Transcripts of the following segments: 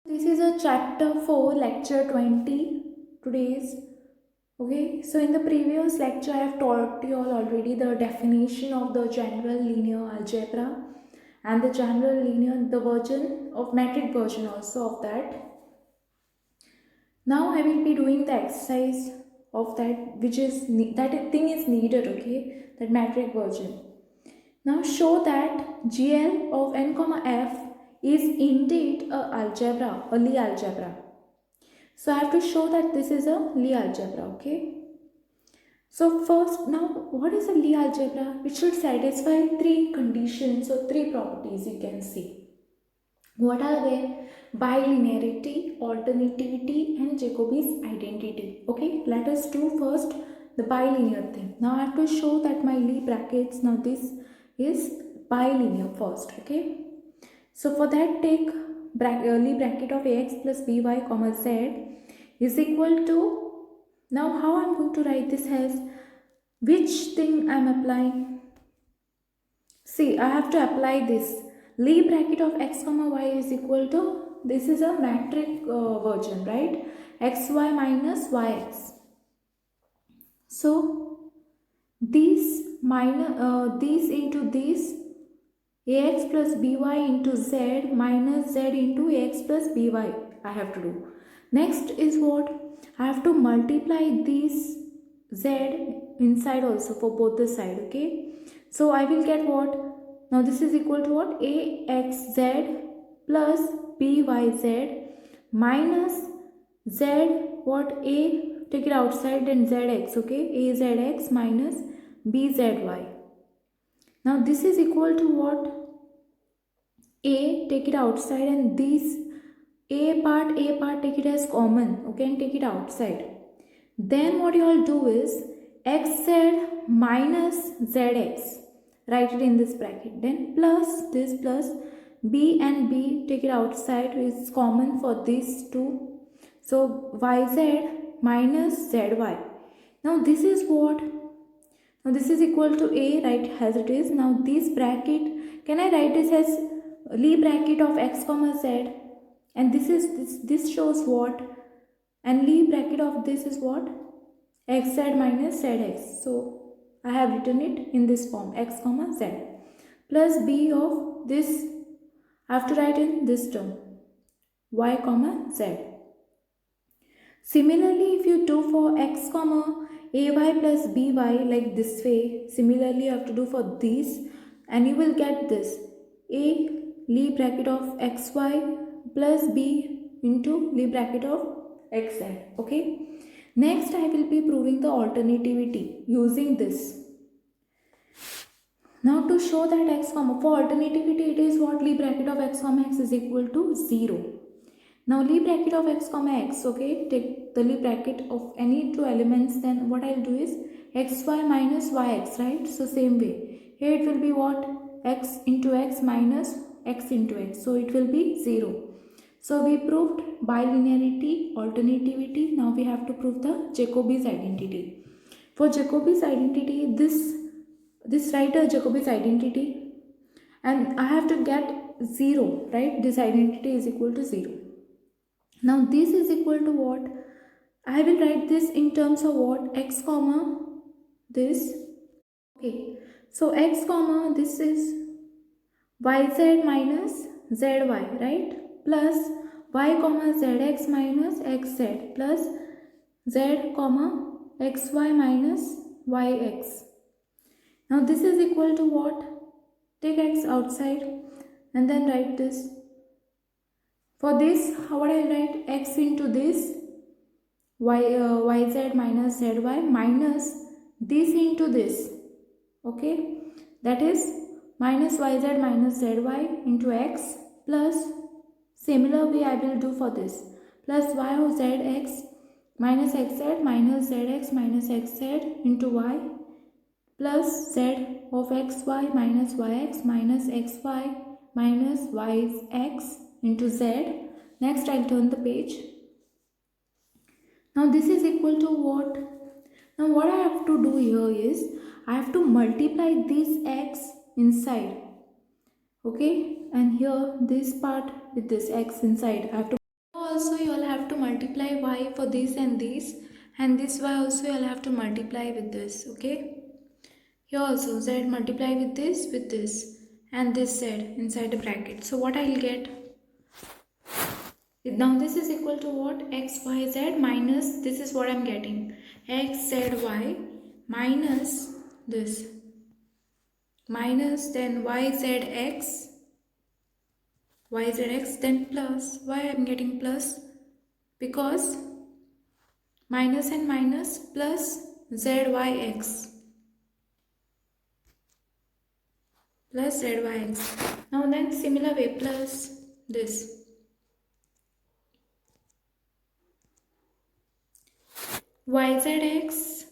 This is a chapter 4, lecture 20. Today's okay. So in the previous lecture, I have taught you all already the definition of the general linear algebra and the general linear, the version of metric version also of that. Now I will be doing the exercise of that, which is that thing is needed. Okay, that metric version. Now show that GL of n comma f is indeed a algebra, a Lie algebra. So I have to show that this is a Lie algebra, okay? So first, now what is a Lie algebra? It should satisfy three conditions or three properties you can see. What are they? Bilinearity, alternativity and Jacobi's identity. Okay, let us do first the bilinear thing. Now I have to show that my Lie brackets, now this is bilinear first, okay? So for that take Lie bracket of ax plus by comma z is equal to, now how I am going to write this as, which thing I am applying? See, I have to apply this. Lie bracket of x comma y is equal to, this is a metric version, right? xy minus yx. So these into this, ax plus by into z minus z into ax plus by I have to do. Next is what? I have to multiply this z inside also for both the side, okay? So I will get what? Now this is equal to what? Axz plus byz minus z, what? A, take it outside, then zx, okay? Azx minus bzy. Now this is equal to what? A, take it outside, and this A part take it as common, okay, and take it outside. Then what you all do is xz minus zx, write it in this bracket, then plus this plus b and b, take it outside, is common for these two. So yz minus zy. Now this is what? Now this is equal to A, right, as it is. Now this bracket, can I write this as Lie bracket of x comma z, and this shows what? And Lie bracket of this is what? Xz minus zx. So I have written it in this form, x comma z plus b of this, I have to write in this term, y comma z. Similarly, if you do for x comma ay plus by like this way, similarly you have to do for these, and you will get this a Lie bracket of xy plus b into Lie bracket of xz, okay? Next I will be proving the alternativity using this. Now to show that x comma, for alternativity it is what? Lie bracket of x comma x is equal to 0. Now Lie bracket of x comma x, okay, take the Lie bracket of any two elements, then what I will do is xy minus yx, right? So same way, here it will be what? X into x minus x into x, so it will be 0. So we proved bilinearity, alternativity. Now we have to prove the Jacobi's identity. For Jacobi's identity, this write a Jacobi's identity, and I have to get 0, right? This identity is equal to 0. Now this is equal to what? I will write this in terms of what? X comma this, okay. So x comma this is yz minus zy, right? Plus y comma zx minus xz plus z comma xy minus yx. Now this is equal to what? Take x outside and then write this. For this, how would I write? X into this yz minus zy minus this into this, okay, that is minus yz minus zy into x plus, similar way I will do for this, plus y of zx minus xz minus zx minus xz into y plus z of xy minus yx minus xy minus yx into z. Next I'll turn the page. Now this is equal to what? Now what I have to do here is I have to multiply this x inside, okay, and here this part with this x inside I have to also you all have to multiply y for this, and this y also you all have to multiply with this. Okay. Here also z multiply with this, and this z inside the bracket. So what I'll get? Now this is equal to what? X, y, z minus, this is what I'm getting. X, z, y minus this. Minus then y, z, x. Y, z, x then plus. Why I'm getting plus? Because minus and minus plus z, y, x. Plus z, y, x. Now then similar way plus this. YZX,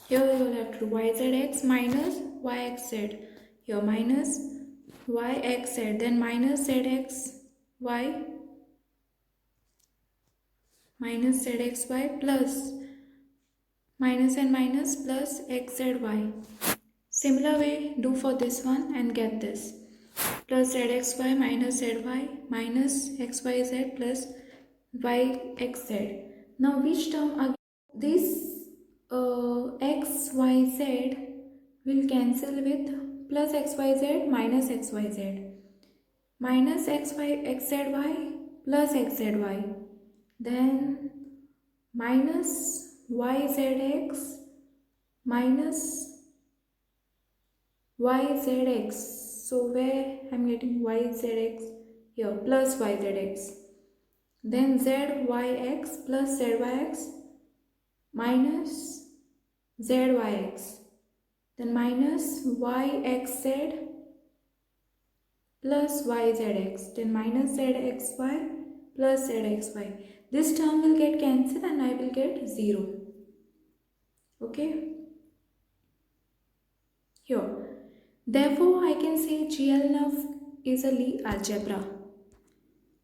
here you will have to do YZX minus YXZ, here minus YXZ, then minus ZXY minus ZXY plus minus and minus plus XZY. Similar way do for this one and get this, plus ZXY minus ZY minus XYZ plus YXZ. Now which term again? This x, y, z will cancel with plus xyz minus xyz, minus xy xzy plus xzy, then minus yzx minus yzx. So where I'm getting yzx? Here plus yzx, then zyx plus zyx minus zyx, then minus yxz plus yzx, then minus zxy plus zxy. This term will get cancelled and I will get 0. Okay. Here. Therefore, I can say GLNF is a Lie algebra.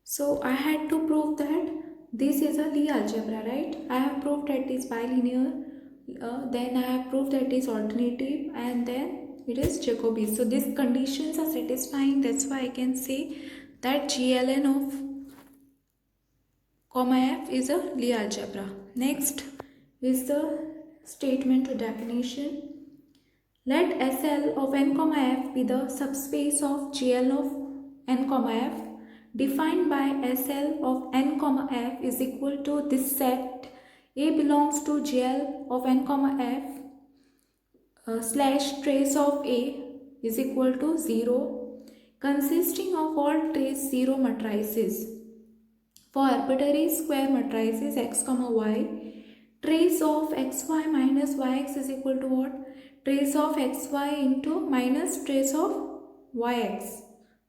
So I had to prove that this is a Lie algebra, right? I have proved that it is bilinear, then I have proved that it is alternative, and then it is Jacobi. So these conditions are satisfying. That's why I can say that GLN of comma F is a Lie algebra. Next is the statement or definition. Let SL of n comma F be the subspace of GL of n comma F, defined by SL of n comma F is equal to this set A belongs to GL of n comma F slash trace of A is equal to 0, consisting of all trace 0 matrices. For arbitrary square matrices x comma y, trace of xy minus yx is equal to what? Trace of xy into minus trace of yx.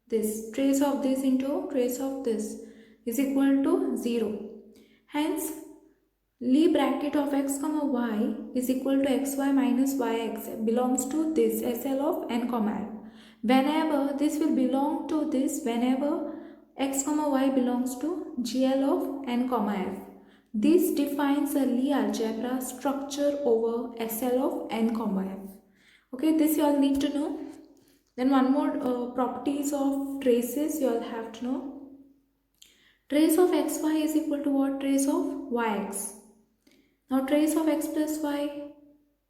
This trace of this into trace of this is equal to 0. Hence, Lie bracket of x comma y is equal to xy minus yx belongs to this SL of n comma f. Whenever this will belong to this, whenever x comma y belongs to GL of n comma f. This defines a Lie algebra structure over SL of n comma f. Okay, this you all need to know. Then one more properties of traces you all have to know. Trace of xy is equal to what? Trace of yx. Now trace of x plus y,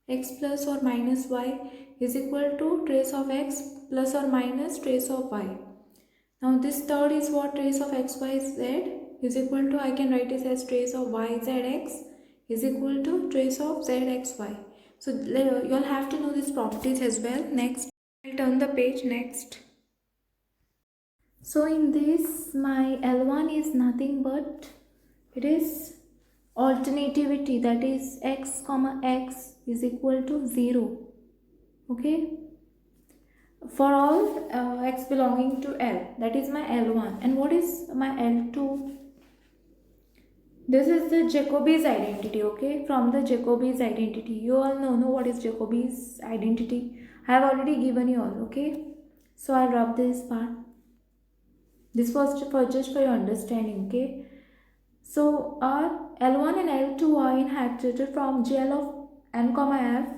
x plus or minus y is equal to trace of x plus or minus trace of y. Now this third is what? Trace of x, y, z is equal to, I can write this as trace of y, z, x is equal to trace of z, x, y. So you all have to know these properties as well. Next, I'll turn the page next. So in this, my L1 is nothing but it is alternativity, that is x comma x is equal to 0. Okay, for all x belonging to L, that is my L1. And what is my L2? This is the Jacobi's identity. Okay, from the Jacobi's identity, you all know what is Jacobi's identity. I have already given you all. Okay, so I'll rub this part. This was just for your understanding. Okay, so our L1 and L2 are inherited from GL of n comma f.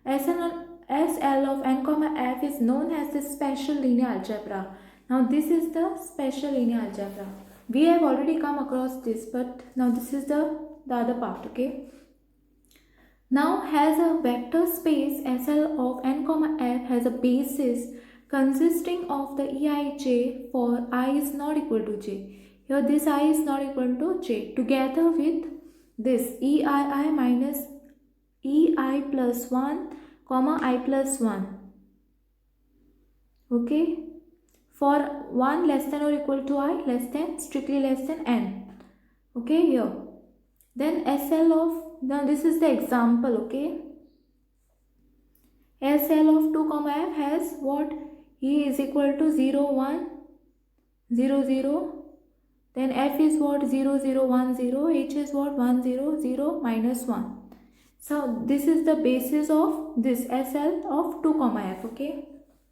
SL of n comma f is known as the special linear algebra. Now this is the special linear algebra. We have already come across this, but now this is the other part, okay? Now has a vector space SL of n comma f has a basis consisting of the eij for I is not equal to j. Here this I is not equal to j together with this ei minus ei plus 1 comma I plus 1. Okay, for 1 less than or equal to I, less than, strictly less than n. Okay, here then SL of, now this is the example, okay? SL of 2 comma f has what? E is equal to 0 1 0 0, then f is what? 0 0 1 0, h is what? 1 0 0 minus 1. So this is the basis of this SL of 2 comma f, okay?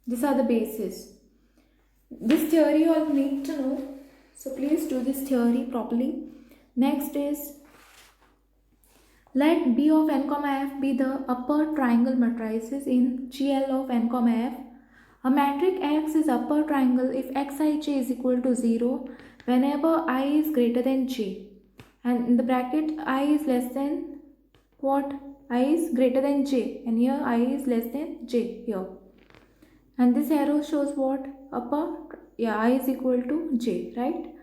These are the bases. This theory you all need to know, so please do this theory properly. Next is, let B of n comma f be the upper triangle matrices in GL of n comma f. A matrix X is upper triangle if Xij is equal to 0 whenever I is greater than j, and in the bracket I is less than what? I is greater than j, and here I is less than j here. And this arrow shows what? Upper, yeah, I is equal to j, right?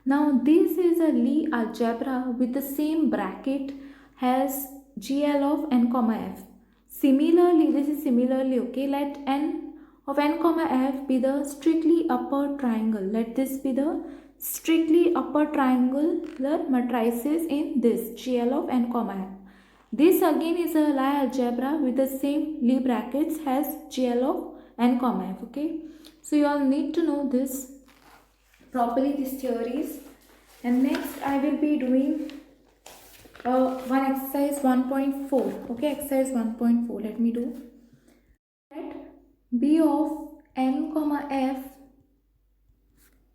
Now this is a Lie algebra with the same bracket has GL of n comma f. Similarly, this is similarly, okay, let n of n comma f be the strictly upper triangle. Let this be the strictly upper triangular matrices in this GL of n comma f. This again is a Lie algebra with the same Lie brackets has GL of n comma f, okay? So you all need to know this properly, these theories. And next I will be doing one exercise 1.4, okay, exercise 1.4. Let me do. Let B of n comma f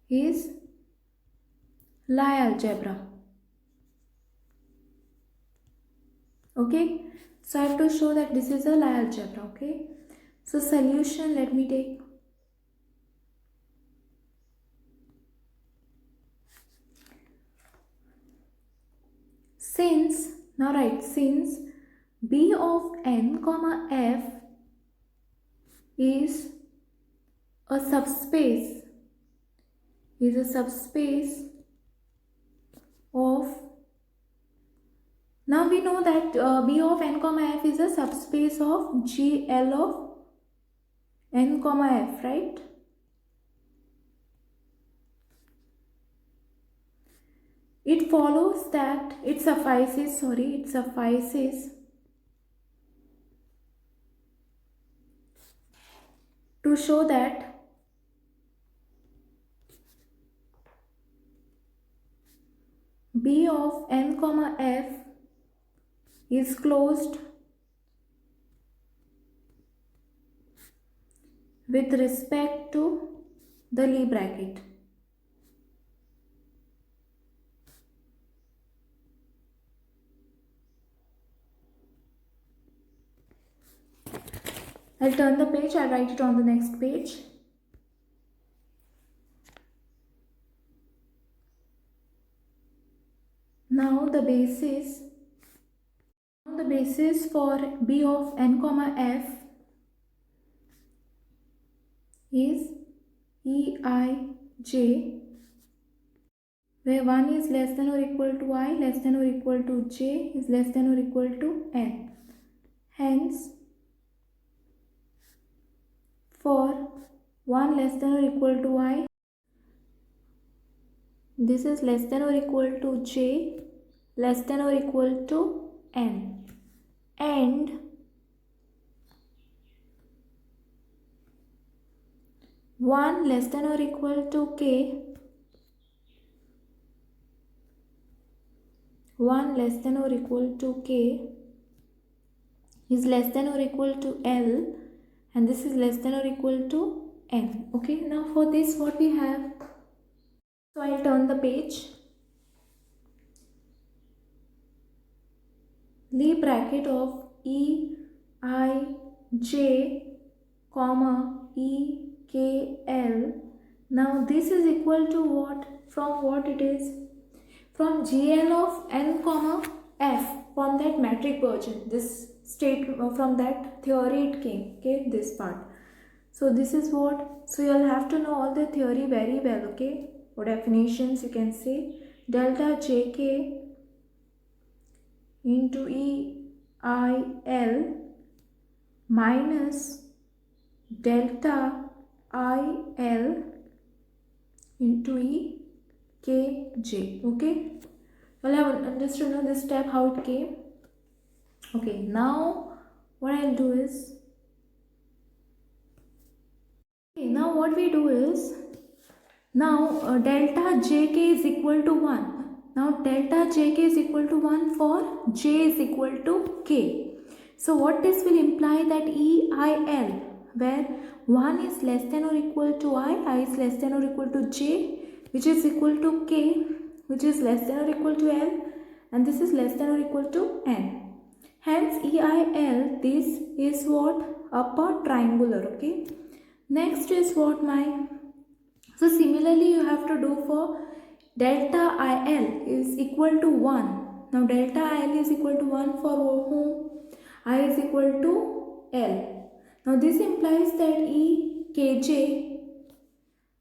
is Lie algebra. Okay, so I have to show that this is a Lie algebra, okay? So solution, let me take. Since, now write, since B of n comma f is a subspace, of, now we know that B of n comma f is a subspace of GL of n comma f, right? It follows that it suffices to show that B of n comma f is closed with respect to the Lie bracket. I'll turn the page, I'll write it on the next page. Now the basis for B of n comma f is Eij, where 1 is less than or equal to I, less than or equal to j is less than or equal to n. Hence, for 1 less than or equal to I, this is less than or equal to j, less than or equal to n. And one less than or equal to k, 1 less than or equal to k is less than or equal to L, and this is less than or equal to n. Okay, now for this what we have, so I'll turn the page. Lie bracket of Eij comma EKL Now this is equal to what? From what it is? From GL of n comma f, from that metric version. This state from that theory it came. Okay, this part. So this is what. So you'll have to know all the theory very well. Okay, or definitions you can say. Delta JK into EIL minus delta IL into EKJ. Okay, well, I have understood now this step how it came. Okay, now what I'll do is, okay, now what we do is, now delta jk is equal to 1. Now delta jk is equal to 1 for j is equal to k. So what this will imply that EIL, where 1 is less than or equal to I is less than or equal to j, which is equal to k, which is less than or equal to L, and this is less than or equal to n. Hence EIL, this is what? Upper triangular. Okay. Next is what my, so similarly you have to do for delta IL is equal to 1. Now delta IL is equal to 1 for whom? I is equal to L. Now this implies that EKJ,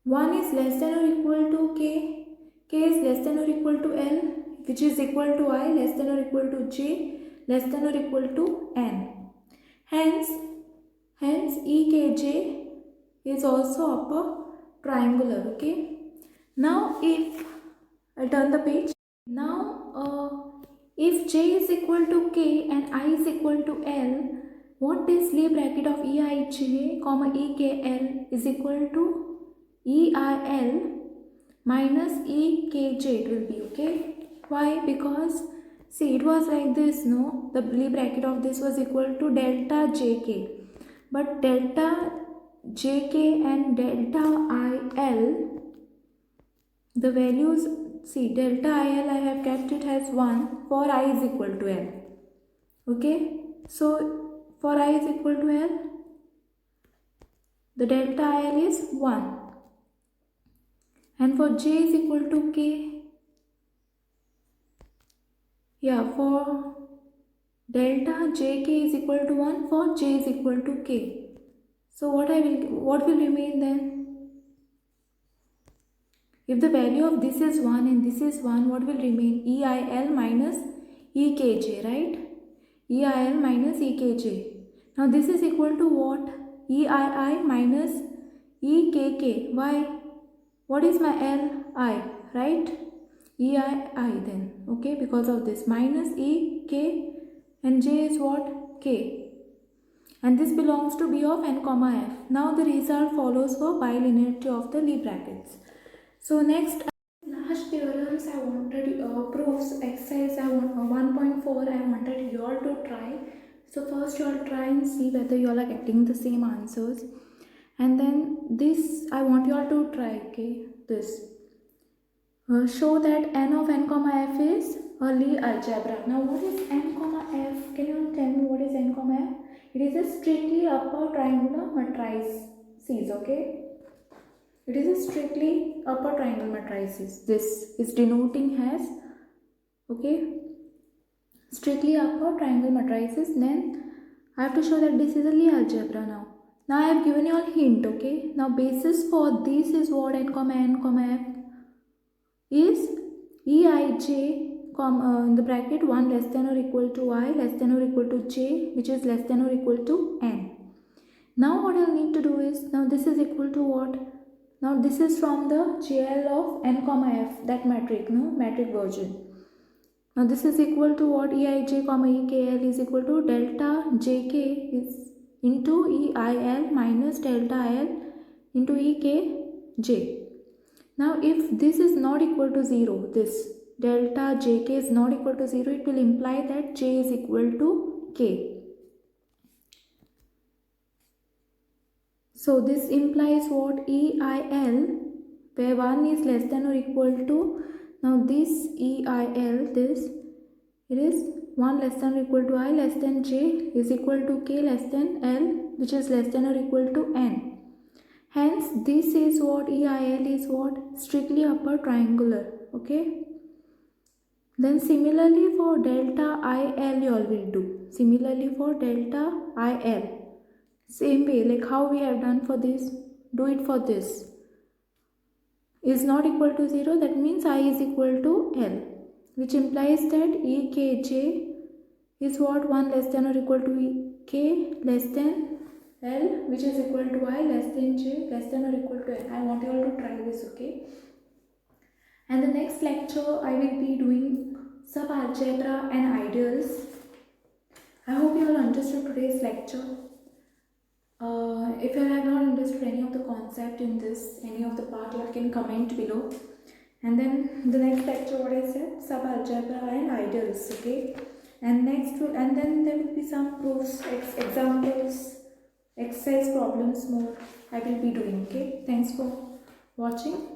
1 is less than or equal to K, K is less than or equal to L, which is equal to I, less than or equal to J, less than or equal to N. Hence EKJ is also upper triangular. Okay. Now if I turn the page, now if j is equal to k and I is equal to L, what is Lie bracket of EIJ comma EKL is equal to EIL minus EKJ it will be. Okay. Why? Because see, it was like this, no? The Lie bracket of this was equal to delta jk, but delta jk and delta IL, the values, see, delta IL I have kept it as 1 for I is equal to L. Okay. So for I is equal to L, the delta IL is 1, and for j is equal to k, yeah, for delta jk is equal to 1 for j is equal to k. So what will remain then? If the value of this is 1 and this is 1, what will remain? EIL minus EKJ, right? EIL minus EKJ. Now this is equal to what? EII minus EKK. Why? What is my LI, right? EII then. Okay, because of this minus EK and J is what? K. And this belongs to B of n comma f. Now the result follows for bilinearity of the Lie brackets. So next, last theorems I wanted proofs exercise I want 1.4 I wanted you all to try. So first you all try and see whether you all are getting the same answers, and then this I want you all to try. Okay, this show that n of n comma f is a Lie algebra. Now what is n comma f? Can you tell me what is n comma f? It is a strictly upper triangular matrices. Okay. It is a strictly upper triangle matrices. This is denoting as, okay, strictly upper triangle matrices. Then I have to show that this is a Lie algebra now. Now I have given you a hint. Okay. Now basis for this is what? N comma f is EIJ in the bracket 1 less than or equal to I less than or equal to j, which is less than or equal to n. Now what I'll need to do is, now this is equal to what? Now this is from the GL of n comma f, that metric, no, metric version. Now this is equal to what? EIJ comma EKL is equal to delta JK is into EIL minus delta IL into EKJ. Now if this is not equal to 0, this delta JK is not equal to 0, it will imply that J is equal to K. So this implies what? EIL, where 1 is less than or equal to, now this EIL, this, it is 1 less than or equal to I less than J is equal to K less than L, which is less than or equal to N. Hence this is what EIL is what? Strictly upper triangular. Okay. Then similarly for delta IL you all will do. Similarly for delta IL. Same way, like how we have done for this, do it for this. Is not equal to 0, that means I is equal to L, which implies that EKJ is what? 1 less than or equal to K less than L, which is equal to I less than J less than or equal to L. I want you all to try this, okay? And the next lecture I will be doing subalgebra and ideals. I hope you all understood today's lecture. If you have not understood any of the concept in this, any of the part, you can comment below. And then the next lecture, what I said, subalgebra and ideals, okay? And then there will be some proofs, examples, exercise problems more I will be doing, okay? Thanks for watching.